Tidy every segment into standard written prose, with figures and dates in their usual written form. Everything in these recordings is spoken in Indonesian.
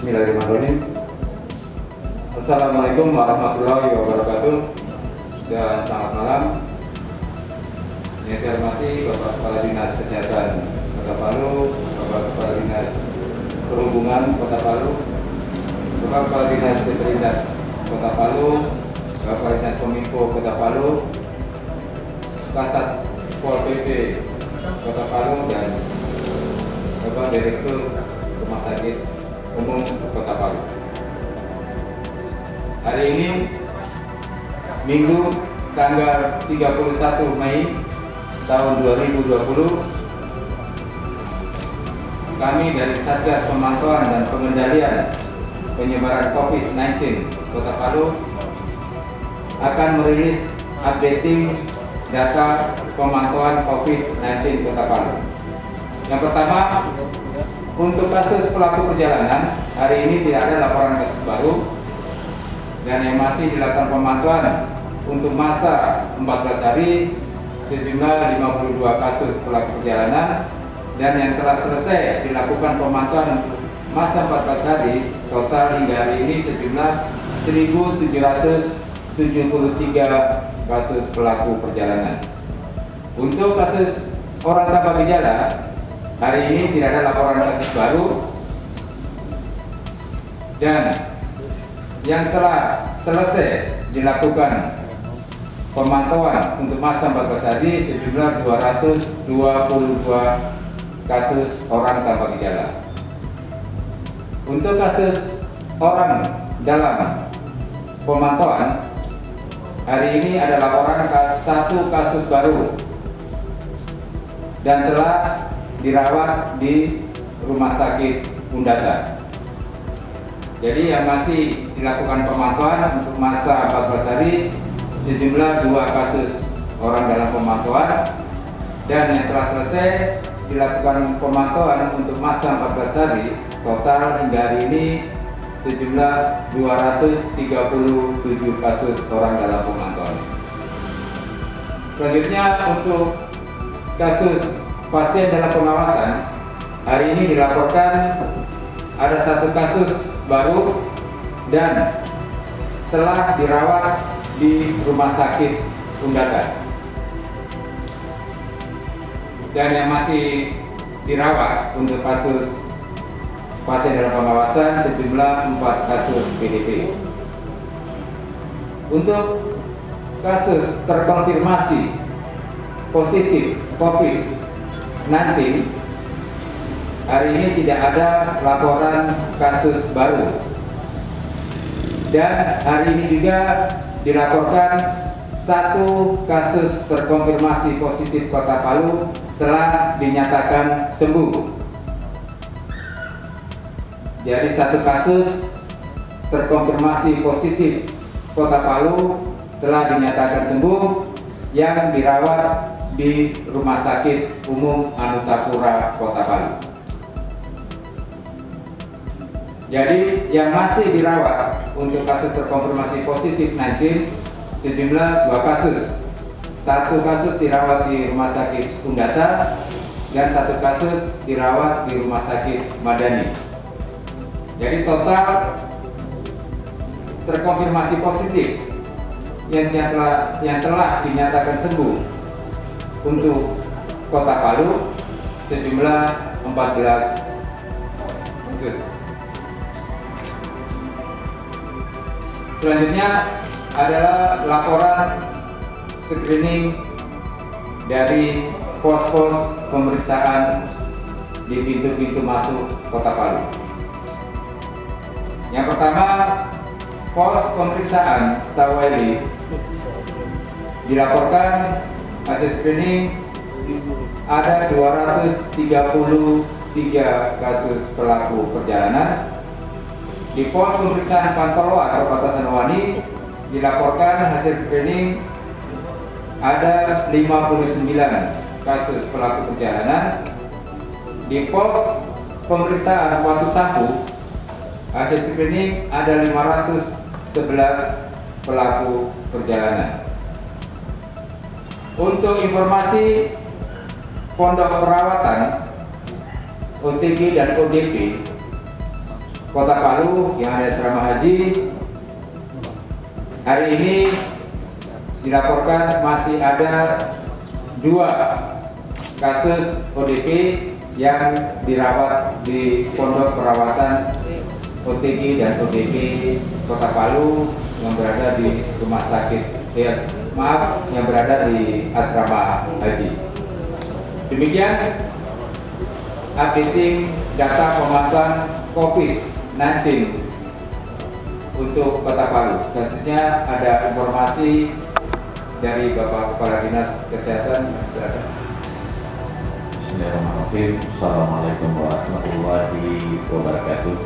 Bismillahirrahmanirrahim. Assalamualaikum warahmatullahi wabarakatuh dan selamat malam. Yang saya hormati Bapak Kepala Dinas Kesehatan Kota Palu, Bapak Kepala Dinas Perhubungan Kota Palu, Bapak Kepala Dinas Pemerintahan Kota Palu, Bapak Kepala Dinas Kominfo Kota Palu, Kasat Pol PP Kota Palu, dan Bapak Direktur Rumah Sakit Umum Kota Palu. Hari ini Minggu tanggal 31 Mei tahun 2020, kami dari Satgas Pemantauan dan Pengendalian Penyebaran COVID-19 Kota Palu akan merilis updating data pemantauan COVID-19 Kota Palu. Yang pertama, untuk kasus pelaku perjalanan, hari ini tidak ada laporan kasus baru, dan yang masih dilakukan pemantauan untuk masa 14 hari sejumlah 52 kasus pelaku perjalanan, dan yang telah selesai dilakukan pemantauan untuk masa 14 hari total hingga hari ini sejumlah 1.773 kasus pelaku perjalanan. Untuk kasus orang tanpa gejala, hari ini tidak ada laporan kasus baru, dan yang telah selesai dilakukan pemantauan untuk masa 14 hari sejumlah 222 kasus orang tanpa gejala. Untuk kasus orang dalam pemantauan, hari ini ada laporan satu kasus baru dan telah dirawat di Rumah Sakit Undata. Jadi yang masih dilakukan pemantauan untuk masa 14 hari sejumlah 2 kasus orang dalam pemantauan, dan yang telah selesai dilakukan pemantauan untuk masa 14 hari total hingga hari ini sejumlah 237 kasus orang dalam pemantauan. Selanjutnya, untuk kasus pasien dalam pengawasan, hari ini dilaporkan ada 1 kasus baru dan telah dirawat di Rumah Sakit Undata. Dan yang masih dirawat untuk kasus pasien dalam pengawasan sejumlah 4 kasus PDP. Untuk kasus terkonfirmasi positif COVID-19, hari ini tidak ada laporan kasus baru, dan hari ini juga dilaporkan 1 kasus terkonfirmasi positif Kota Palu telah dinyatakan sembuh. Jadi 1 kasus terkonfirmasi positif Kota Palu telah dinyatakan sembuh yang dirawat di Rumah Sakit Umum Anutapura Kota Palu. Jadi yang masih dirawat untuk kasus terkonfirmasi positif 19 sejumlah 2 kasus. 1 kasus dirawat di Rumah Sakit Undata dan 1 kasus dirawat di Rumah Sakit Madani. Jadi total terkonfirmasi positif yang telah dinyatakan sembuh untuk Kota Palu sejumlah 14 kasus. Selanjutnya adalah laporan screening dari pos-pos pemeriksaan di pintu-pintu masuk Kota Palu. Yang pertama, pos pemeriksaan Taweli dilaporkan hasil screening ada 233 kasus pelaku perjalanan. Di pos pemeriksaan Pantoloa Perbatasan Wani dilaporkan hasil screening ada 59 kasus pelaku perjalanan. Di pos pemeriksaan Watu Sapu hasil screening ada 511 pelaku perjalanan. Untuk informasi pondok perawatan OTG dan ODP, Kota Palu yang ada asrama haji, hari ini dilaporkan masih ada 2 kasus ODP yang dirawat di Pondok Perawatan OTG dan ODP Kota Palu yang berada di rumah sakit, yang berada di asrama haji. Demikian updating data pemantauan COVID-19 untuk Kota Palu. Selanjutnya ada informasi dari Bapak Kepala Dinas Kesehatan. Bismillahirrahmanirrahim. Assalamualaikum warahmatullahi wabarakatuh.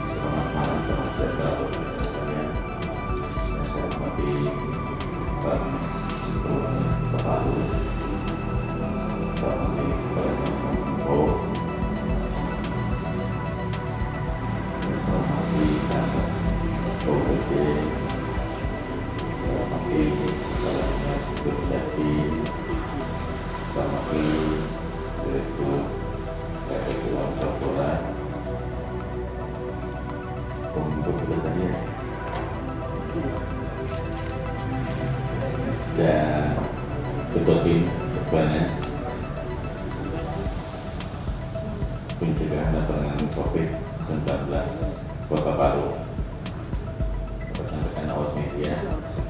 Selamat malam, selamat sejahtera bagi kita sekalian. Yang saya hormati Pak Kepala Palu, Pak Menteri Kominfo, saya hormati Kasat OPD, saya hormati Kepala Bupati, selamat Direktur Ketua Kapolda, untuk bertanya dan Ketua Tim Finance Pencegahan dan Penanganan COVID-19 Kota Palu. Rekan-rekan awak media,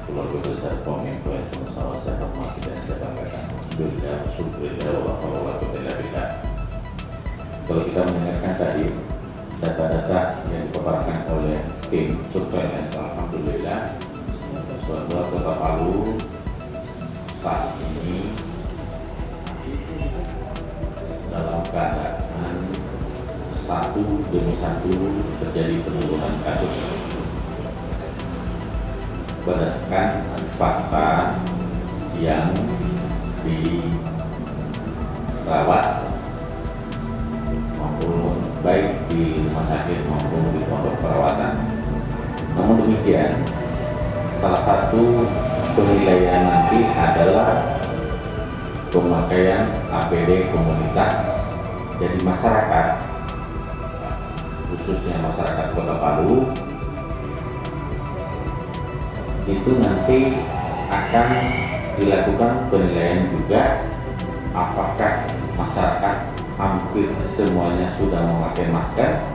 keluarga besar Kominfo yang sama-sama saya hormati dan saya banggakan. Kalau kita mendengarkan tadi data-data yang dipaparkan oleh tim surveillance, alhamdulillah Kota Palu saat ini dalam keadaan satu demi satu terjadi penurunan kasus berdasarkan fakta yang dirawat maupun baik di rumah sakit maupun di pondok perawatan. Namun demikian, salah satu penilaian nanti adalah pemakaian APD komunitas. Jadi masyarakat, khususnya masyarakat Kota Palu, itu nanti akan dilakukan penilaian juga apakah masyarakat hampir semuanya sudah memakai masker,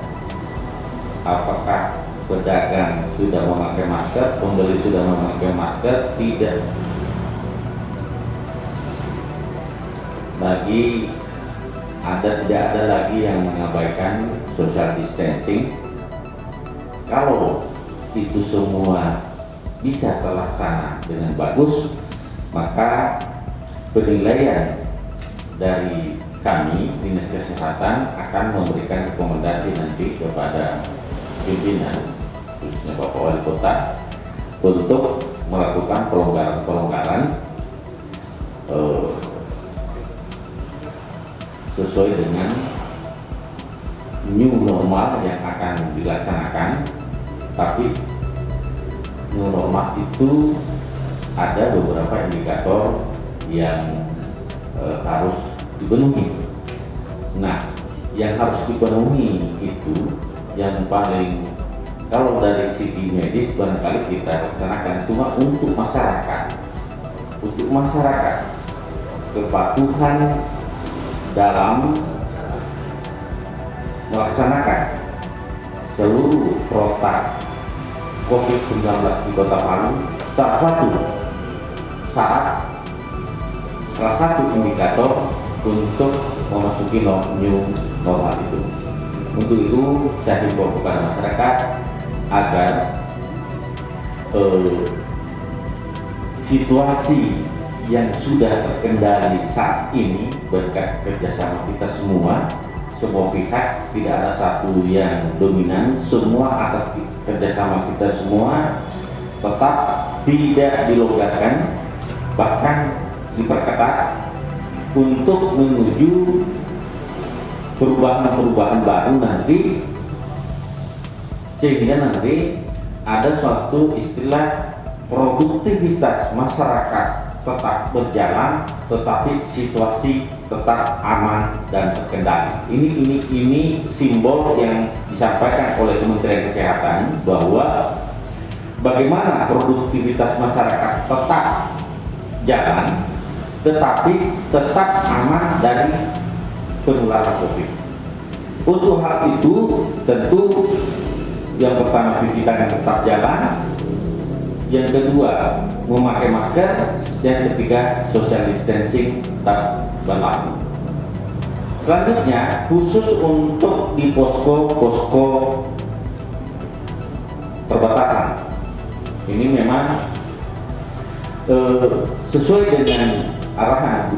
apakah pedagang sudah memakai masker, pembeli sudah memakai masker, tidak. Tidak ada lagi yang mengabaikan social distancing. Kalau itu semua bisa terlaksana dengan bagus, maka penilaian dari kami Dinas Kesehatan akan memberikan rekomendasi nanti kepada pimpinan, khususnya Bapak Wali Kota, untuk melakukan pelonggaran sesuai dengan new normal yang akan dilaksanakan. Tapi new normal itu ada beberapa indikator yang harus dipenuhi. Nah, yang harus dipenuhi itu yang paling, kalau dari segi medis barangkali kita laksanakan cuma untuk masyarakat, kepatuhan dalam melaksanakan seluruh protokol COVID-19 di Kota Palu. Salah satu indikator untuk memasuki new normal itu. Untuk itu saya himbau kepada masyarakat agar situasi yang sudah terkendali saat ini berkat kerjasama kita semua pihak, tidak ada satu yang dominan, semua atas kerjasama kita semua tetap tidak dilonggarkan, bahkan diperketat untuk menuju perubahan baru nanti, sehingga nanti ada suatu istilah produktivitas masyarakat tetap berjalan, tetapi situasi tetap aman dan terkendali. Ini simbol yang disampaikan oleh Kementerian Kesehatan bahwa bagaimana produktivitas masyarakat tetap jalan, tetapi tetap aman dari penularan COVID. Untuk hal itu tentu yang pertama cuci tangan tetap jalan, yang kedua memakai masker, yang ketiga social distancing tetap berlaku. Selanjutnya khusus untuk di posko-posko perbatasan, ini memang sesuai dengan arahan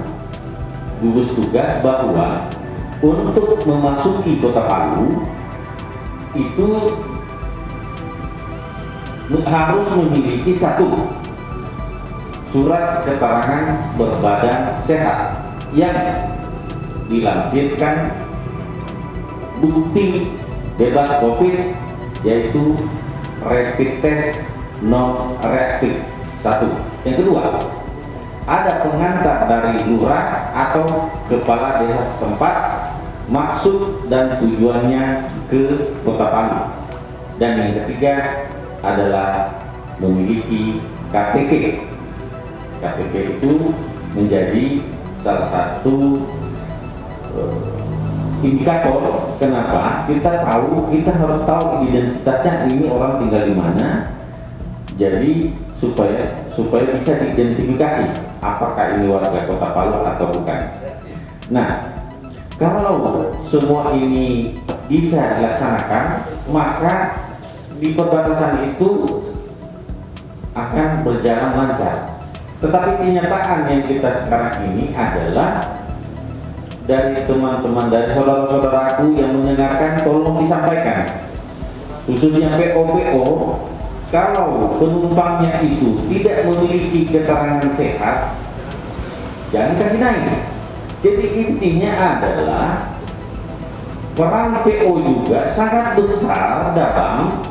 gugus tugas bahwa untuk memasuki Kota Palu itu harus memiliki satu surat keterangan berbadan sehat yang dilampirkan bukti bebas COVID, yaitu rapid test non reaktif. Satu. Yang kedua, ada pengantar dari lurah atau kepala desa setempat maksud dan tujuannya ke Kota Palu. Dan yang ketiga adalah memiliki KTP. KTP itu menjadi salah satu indikator kenapa kita harus tahu identitasnya, ini orang tinggal di mana. Jadi supaya bisa diidentifikasi apakah ini warga Kota Palu atau bukan. Nah, kalau semua ini bisa dilaksanakan, maka di perbatasan itu akan berjalan lancar. Tetapi kenyataan yang kita sekarang ini adalah dari teman-teman, dari saudara-saudaraku yang mendengarkan, tolong disampaikan, khususnya PO-PO, kalau penumpangnya itu tidak memiliki keterangan sehat, jangan kasih naik. Jadi intinya adalah peran PO juga sangat besar dalam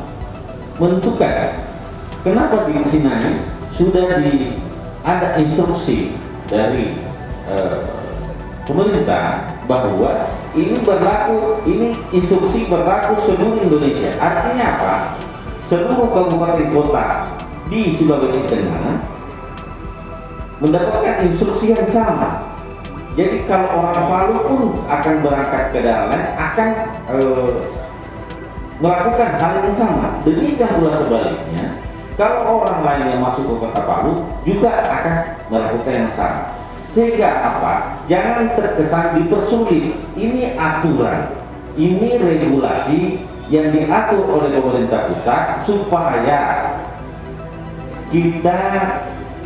menentukan. Kenapa di sini sudah ada instruksi dari pemerintah bahwa ini instruksi berlaku seluruh Indonesia. Artinya apa? Seluruh kabupaten kota di Sulawesi Tengah mendapatkan instruksi yang sama. Jadi kalau orang Palu pun akan berangkat ke daerah lain akan melakukan hal yang sama. Demikian pula sebaliknya, kalau orang lain yang masuk ke Kota Palu juga akan melakukan yang sama. Sehingga apa? Jangan terkesan dipersulit. Ini aturan, ini regulasi yang diatur oleh pemerintah pusat supaya kita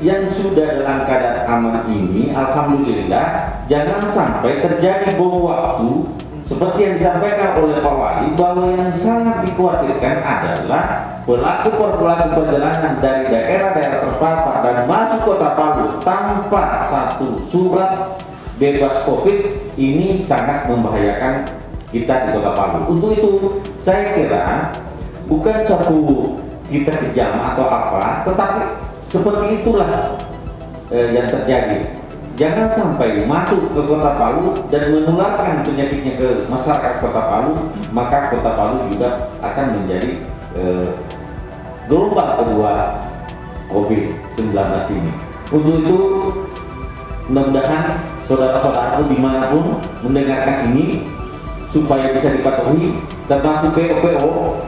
yang sudah dalam keadaan aman ini, alhamdulillah, jangan sampai terjadi bom waktu seperti yang disampaikan oleh Pak Wali, bahwa yang sangat dikhawatirkan adalah pelaku perjalanan dari daerah-daerah terpapar dan masuk Kota Palu tanpa satu surat bebas COVID. Ini sangat membahayakan kita di Kota Palu. Untuk itu saya kira bukan suatu kita kejam atau apa, tetapi seperti itulah yang terjadi. Jangan sampai masuk ke Kota Palu dan menularkan penyakitnya ke masyarakat Kota Palu, maka Kota Palu juga akan menjadi gelombang kedua COVID-19 ini. Untuk itu mudah-mudahan saudara-saudaraku dimanapun mendengarkan ini supaya bisa dipatuhi, termasuk PO-PO,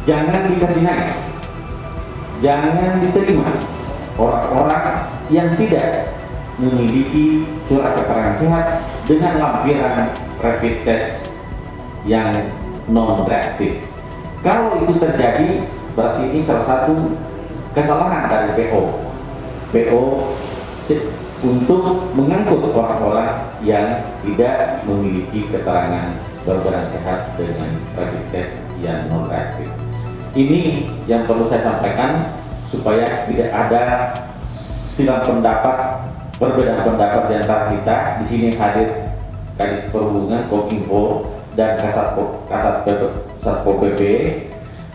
jangan dikasih naik, jangan diterima orang-orang yang tidak memiliki surat keterangan sehat dengan lampiran rapid test yang non reaktif. Kalau itu terjadi, berarti ini salah satu kesalahan dari PO untuk mengangkut orang-orang yang tidak memiliki keterangan berbadan sehat dengan rapid test yang non reaktif. Ini yang perlu saya sampaikan supaya tidak ada silang pendapat, perbedaan pendapat di antara kita. Di sini hadir Kadis Perhubungan, Kominfo, dan Satpol PP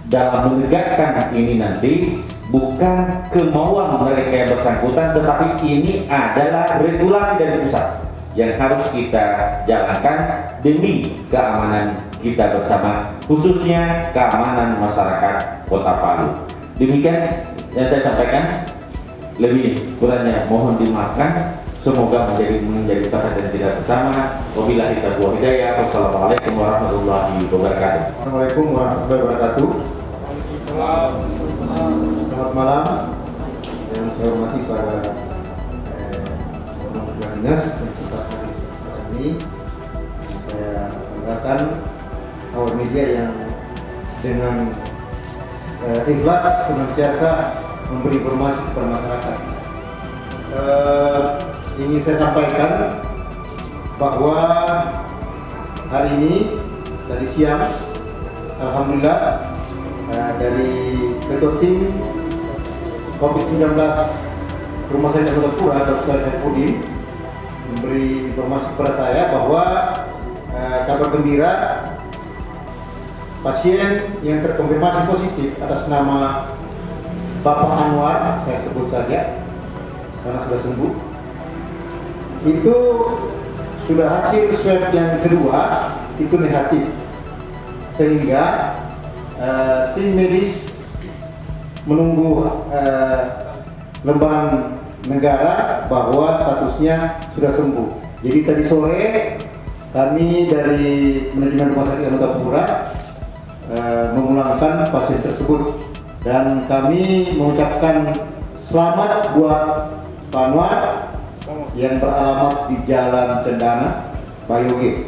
dalam menegakkan ini nanti bukan kemauan mereka yang bersangkutan, tetapi ini adalah regulasi dari pusat yang harus kita jalankan demi keamanan kita bersama, khususnya keamanan masyarakat Kota Palu. Demikian yang saya sampaikan, lebih kurangnya mohon dimaafkan. Semoga menjadi perhatian kita bersama. Wabillahi taufiq wal hidayah. Wassalamualaikum warahmatullahi wabarakatuh. Assalamualaikum warahmatullahi wabarakatuh. Selamat malam yang saya hormati para dinas yang sempat hadir pada ini. Saya banggakan awak media yang dengan ikhlas senantiasa memberi informasi kepada masyarakat. Ingin saya sampaikan bahwa hari ini tadi siang, alhamdulillah dari ketua tim COVID-19 Rumah Sakit Kota Pura, Dr. Saifuddin, memberi informasi kepada saya bahwa kabar gembira, pasien yang terkonfirmasi positif atas nama Bapak Anwar, saya sebut saja karena sudah sembuh, itu sudah hasil swab yang kedua itu negatif, sehingga tim medis menunggu lembaran negara bahwa statusnya sudah sembuh. Jadi tadi sore kami dari manajemen Rumah Sakit Kota Pura memulangkan pasien tersebut, dan kami mengucapkan selamat buat Pak Anwar yang beralamat di Jalan Cendana, Bayoge,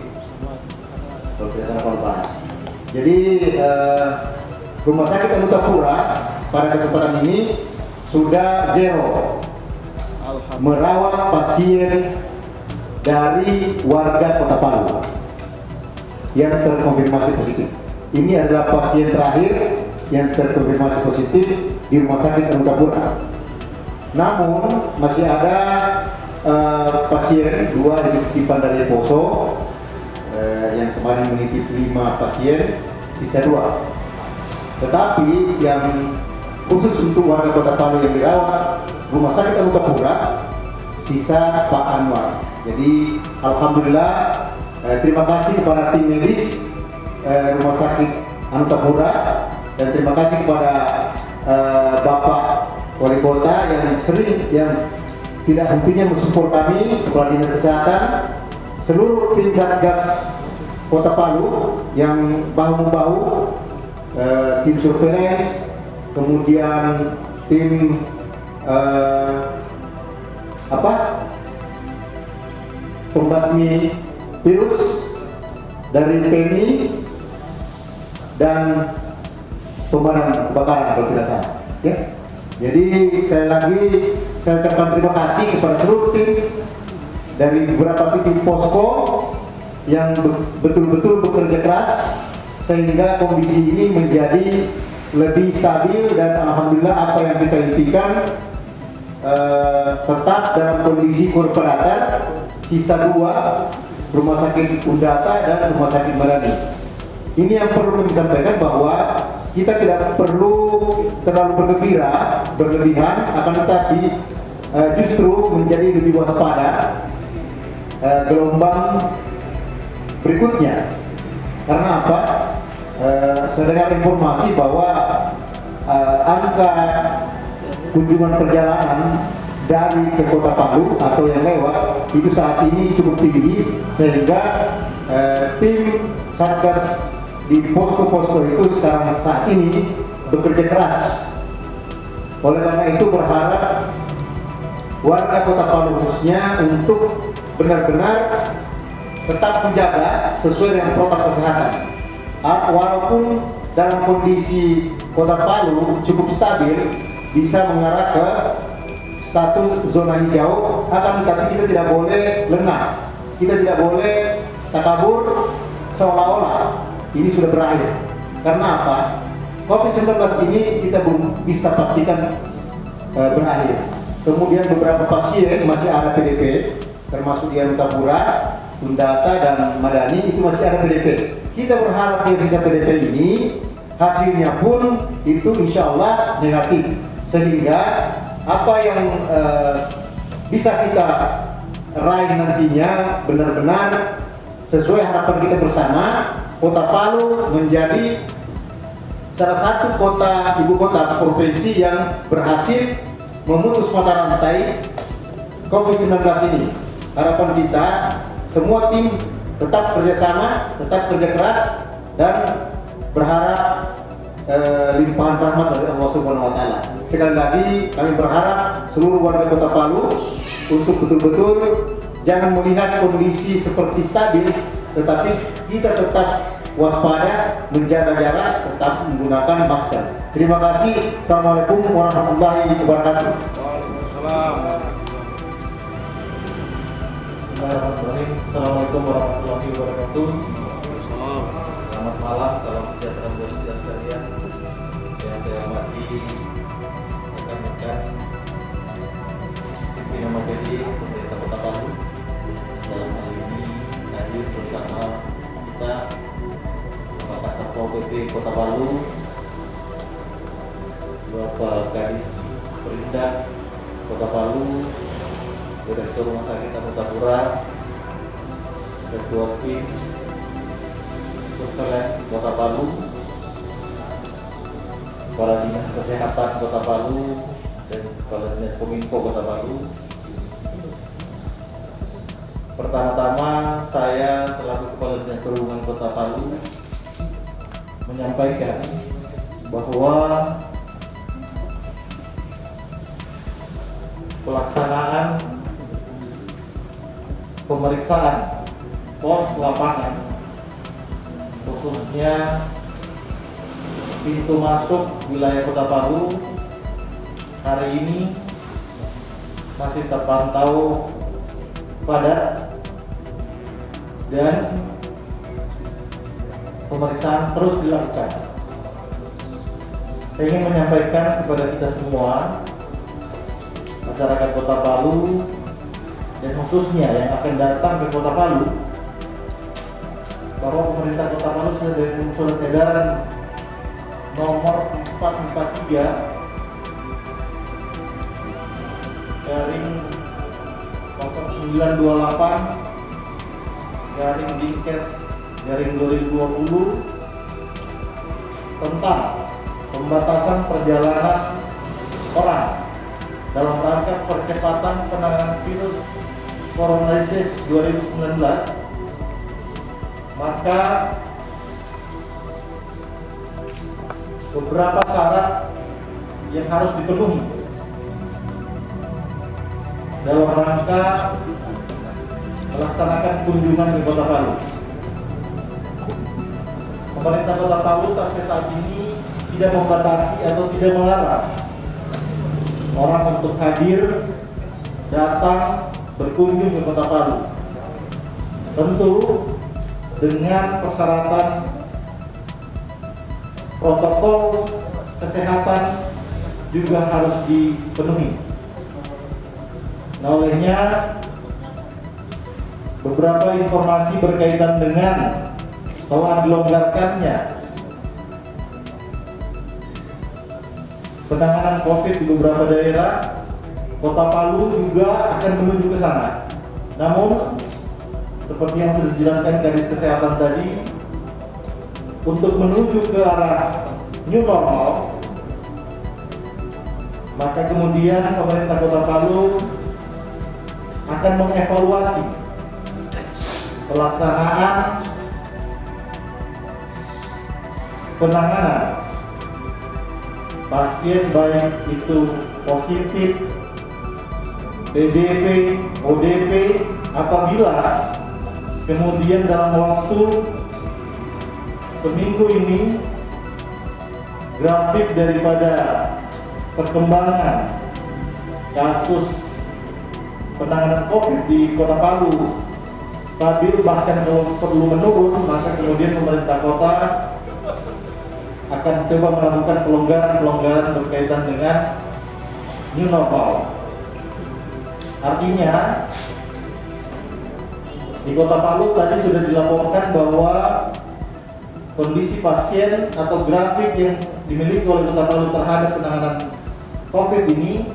kalau tidak salah Palu. Jadi Rumah Sakit Kota Pura pada kesempatan ini sudah zero merawat pasien dari warga Kota Palu yang terkonfirmasi positif. Ini adalah pasien terakhir yang terkonfirmasi positif di Rumah Sakit Kota Pura. Namun masih ada pasien 2 di titipan dari Poso yang kemarin menitip 5 pasien, sisa 2. Tetapi yang khusus untuk warga Kota Palu yang dirawat Rumah Sakit Kota Pura, sisa Pak Anwar. Jadi alhamdulillah, terima kasih kepada tim medis Rumah Sakit Kota Pura, dan terima kasih kepada Bapak Wali Kota yang tidak hentinya mensupport kami, Kepala Dinas Kesehatan, seluruh tim Satgas Kota Palu yang bahu-membahu, tim surveillance, kemudian tim pembasmi virus dari PMI dan pemadam kebakaran kalau tidak salah. Ya. Jadi sekali lagi saya ucapkan terima kasih kepada seluruh tim dari beberapa titik posko yang betul-betul bekerja keras sehingga kondisi ini menjadi lebih stabil, dan alhamdulillah apa yang kita impikan tetap dalam kondisi korporata, sisa 2 Rumah Sakit Undata dan Rumah Sakit Madani. Ini yang perlu kami sampaikan, bahwa kita tidak perlu terlalu berlebihan, akan tetapi justru menjadi lebih waspada gelombang berikutnya. Karena apa? Saya dengar informasi bahwa angka kunjungan perjalanan dari ke Kota Palu atau yang lewat itu saat ini cukup tinggi, sehingga tim Satgas di posko-posko itu sekarang saat ini bekerja keras. Oleh karena itu berharap warga Kota Palu khususnya untuk benar-benar tetap menjaga sesuai dengan protokol kesehatan. Walaupun dalam kondisi Kota Palu cukup stabil, bisa mengarah ke status zona hijau, akan tetapi kita tidak boleh lengah, kita tidak boleh takabur seolah-olah ini sudah berakhir. Karena apa? COVID-19 ini kita belum bisa pastikan berakhir. Kemudian beberapa pasien masih ada PDP, termasuk di Kota Pura, Undata dan Madani, itu masih ada PDP. Kita berharap yang sisa PDP ini hasilnya pun itu insya Allah negatif, sehingga apa yang bisa kita raih nantinya benar-benar sesuai harapan kita bersama. Kota Palu menjadi salah satu ibu kota provinsi yang berhasil memutus mata rantai COVID-19 ini. Harapan kita semua tim tetap kerjasama, tetap kerja keras, dan berharap limpahan rahmat dari Allah Subhanahu wa Ta'ala. Sekali lagi kami berharap seluruh warga Kota Palu untuk betul-betul jangan melihat kondisi seperti stabil, tetapi kita tetap waspada, menjaga jarak, tetap menggunakan masker. Terima kasih. Assalamualaikum warahmatullahi wabarakatuh. Bismillahirrahmanirrahim. Assalamualaikum warahmatullahi wabarakatuh. Selamat malam, salam sejahtera buat kita sekalian. Yang saya hormati rekan-rekan pimpinan majelis pemerintah Kota Palu. Dalam hal ini hadir bersama kita Bapak Satpol PP Kota Palu, Bapak Kadis Perindak Kota Palu, Direktur Rumah Sakit Tapura, Ketua Tim Surveillance Kota Palu, Kepala Dinas Kesehatan Kota Palu, dan Kepala Dinas Kominfo Kota Palu. Pertama-tama saya selaku Kepala Dinas Perhubungan Kota Palu menyampaikan bahwa pelaksanaan pemeriksaan pos lapangan, khususnya pintu masuk wilayah Kota Palu, hari ini masih terpantau padat dan pemeriksaan terus dilakukan. Saya ingin menyampaikan kepada kita semua, masyarakat Kota Palu, dan khususnya yang akan datang ke Kota Palu, bahwa pemerintah Kota Palu sudah dengan surat edaran nomor 443 garing 0928 garing Dinkes garing 2020 tentang pembatasan perjalanan orang dalam rangka percepatan penanganan virus Corona 2019, maka beberapa syarat yang harus dipenuhi dalam rangka melaksanakan kunjungan di Kota Palu. Pemerintah Kota Palu sampai saat ini tidak membatasi atau tidak melarang orang untuk hadir, datang, berkunjung ke Kota Palu. Tentu dengan persyaratan protokol kesehatan juga harus dipenuhi. Nah, olehnya beberapa informasi berkaitan dengan telah dilonggarkannya penanganan COVID di beberapa daerah, Kota Palu juga akan menuju ke sana. Namun, seperti yang sudah dijelaskan Kadis Kesehatan tadi, untuk menuju ke arah new normal, maka kemudian pemerintah Kota Palu akan mengevaluasi pelaksanaan penanganan pasien baik itu positif, PDP, ODP, apabila kemudian dalam waktu seminggu ini grafik daripada perkembangan kasus penanganan COVID di Kota Palu stabil, bahkan kalau perlu menurun, maka kemudian pemerintah kota akan coba melakukan pelonggaran-pelonggaran berkaitan dengan new normal. Artinya di Kota Palu tadi sudah dilaporkan bahwa kondisi pasien atau grafik yang dimiliki oleh Kota Palu terhadap penanganan COVID ini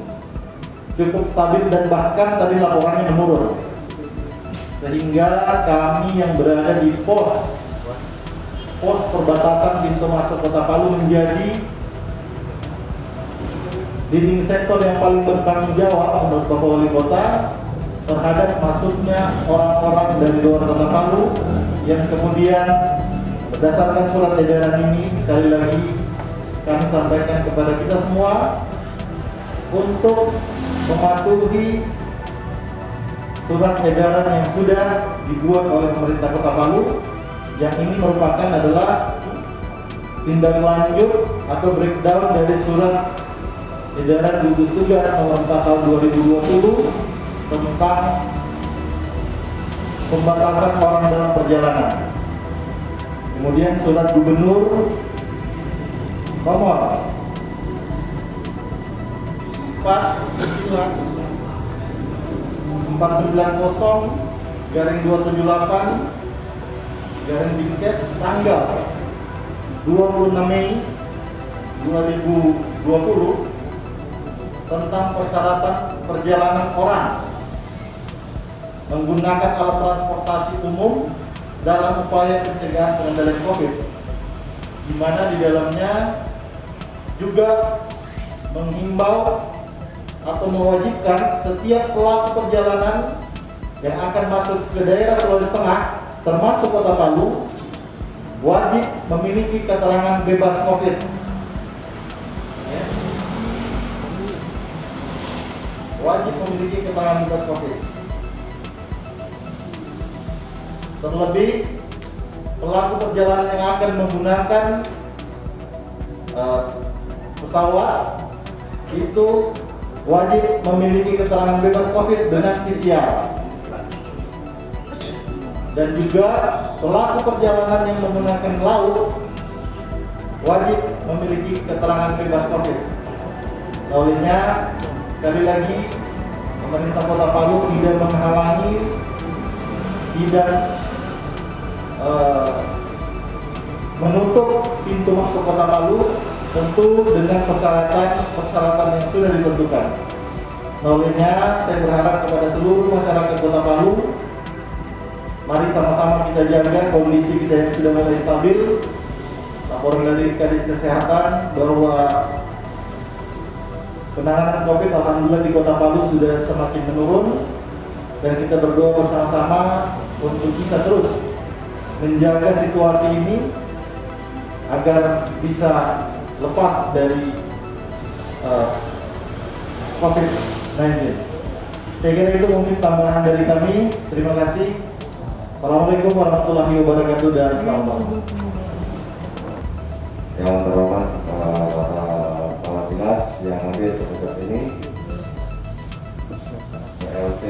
cukup stabil dan bahkan tadi laporannya menurun, sehingga kami yang berada di pos perbatasan pintu masuk Kota Palu menjadi leading sektor yang paling bertanggung jawab menurut Bapak Wali Kota terhadap masuknya orang-orang dari luar Kota Palu yang kemudian berdasarkan surat edaran ini sekali lagi kami sampaikan kepada kita semua untuk mematuhi surat edaran yang sudah dibuat oleh pemerintah Kota Palu, yang ini merupakan adalah tindak lanjut atau breakdown dari surat edaran gugus tugas nomor 4 tahun 2020 tentang pembatasan orang dalam perjalanan. Kemudian surat gubernur nomor 490/278 tanggal 26 Mei 2020 tentang persyaratan perjalanan orang menggunakan alat transportasi umum dalam upaya pencegahan pengendalian COVID, di mana di dalamnya juga menghimbau atau mewajibkan setiap pelaku perjalanan yang akan masuk ke daerah Sulawesi Tengah termasuk Kota Palu wajib memiliki keterangan bebas COVID. Ya. Wajib memiliki keterangan bebas COVID. Terlebih pelaku perjalanan yang akan menggunakan pesawat itu wajib memiliki keterangan bebas COVID dengan PCR. Dan juga pelaku perjalanan yang menggunakan laut wajib memiliki keterangan bebas COVID. Olehnya, sekali lagi pemerintah Kota Palu tidak menghalangi, tidak menutup pintu masuk Kota Palu, tentu dengan persyaratan yang sudah ditentukan. Olehnya, saya berharap kepada seluruh masyarakat Kota Palu, mari sama-sama kita jaga kondisi kita yang sudah mulai stabil. Laporan dari Kadis Kesehatan bahwa penanganan COVID alhamdulillah di Kota Palu sudah semakin menurun, dan kita berdoa bersama-sama untuk bisa terus menjaga situasi ini agar bisa lepas dari COVID-19. Saya kira itu mungkin tambahan dari kami. Terima kasih. Assalamualaikum warahmatullahi wabarakatuh dan salam. Yang terhormat Kepala Dinas yang hadir pada saat ini, PLT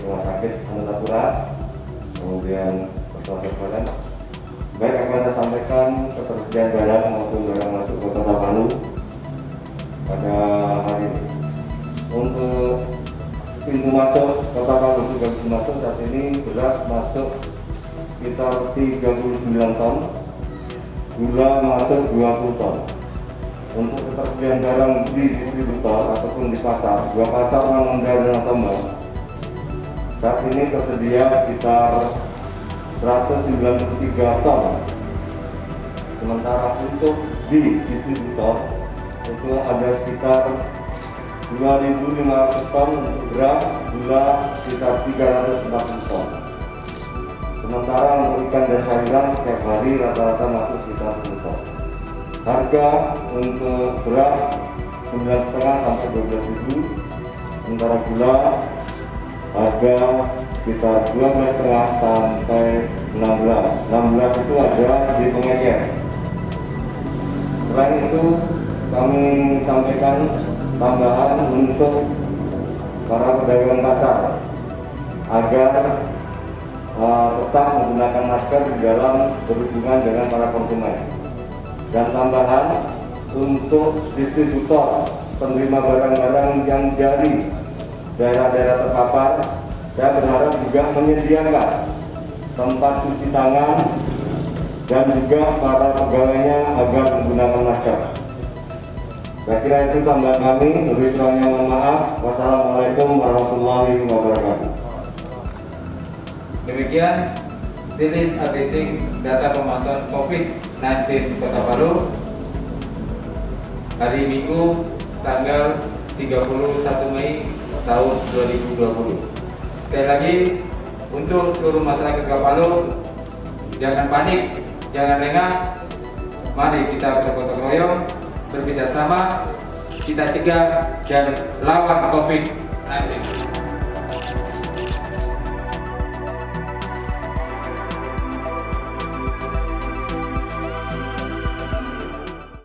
Rumah Sakit Anantapura, kemudian Ketua Badan. Baik, akan saya sampaikan ketersediaan barang maupun barang masuk ke Kota Palu pada hari ini. Untuk pintu masuk Kota Palu, pintu masuk saat ini beras masuk sekitar 39 ton, gula masuk 20 ton. Untuk ketersediaan barang di distributor ataupun di pasar, dua pasar Mangga dan Sambal, saat ini tersedia sekitar 193 ton. Sementara untuk di distributor itu ada sekitar 2.500 ton untuk beras, gula sekitar 340 ton. Sementara untuk ikan dan sayuran setiap hari rata-rata masuk sekitar 10 ton. Harga untuk beras 9,5 sampai 12.000. Sementara gula harga sekitar 12,5 sampai 16. 16 itu ada di pengecer. Selain itu kami sampaikan tambahan untuk para pedagang pasar agar tetap menggunakan masker di dalam berhubungan dengan para konsumen. Dan tambahan untuk distributor penerima barang-barang yang dari daerah-daerah terpapar, saya berharap juga menyediakan tempat cuci tangan dan juga para pegawainya agar menggunakan masker. Saya kira itu tambahan kami. Lebih kurangnya mohon maaf. Wassalamualaikum warahmatullahi wabarakatuh. Demikian rilis updating data pemantauan COVID-19 Kota Palu hari Minggu tanggal 31 Mei tahun 2020. Sekali lagi, untuk seluruh masyarakat Kota Palu, jangan panik, jangan lengah. Mari kita bergotong royong, bekerja sama, kita cegah dan lawan COVID-19.